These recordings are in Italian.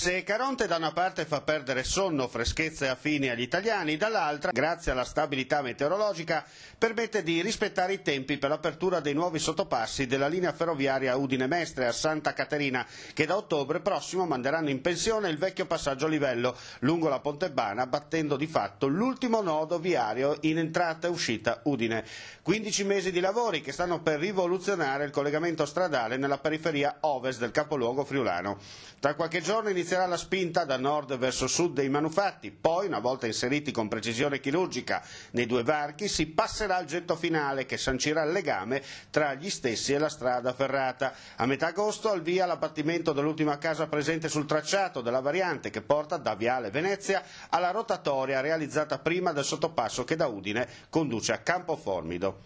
Se Caronte da una parte fa perdere sonno, freschezza e affini agli italiani, dall'altra, grazie alla stabilità meteorologica, permette di rispettare i tempi per l'apertura dei nuovi sottopassi della linea ferroviaria Udine-Mestre a Santa Caterina, che da ottobre prossimo manderanno in pensione il vecchio passaggio a livello lungo la Pontebana, battendo di fatto l'ultimo nodo viario in entrata e uscita Udine. 15 mesi di lavori che stanno per rivoluzionare il collegamento stradale nella periferia ovest del capoluogo friulano. Tra qualche giorno inizierà la spinta da nord verso sud dei manufatti, poi, una volta inseriti con precisione chirurgica nei due varchi, si passerà al getto finale che sancirà il legame tra gli stessi e la strada ferrata. A metà agosto al via l'abbattimento dell'ultima casa presente sul tracciato della variante che porta da Viale Venezia alla rotatoria realizzata prima del sottopasso che da Udine conduce a Campoformido.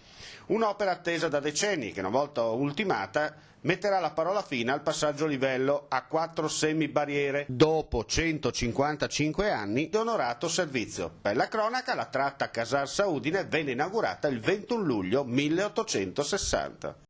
Un'opera attesa da decenni che, una volta ultimata, metterà la parola fine al passaggio a livello a 4 semibarriere dopo 155 anni di onorato servizio. Per la cronaca, la tratta Casarsa-Udine venne inaugurata il 21 luglio 1860.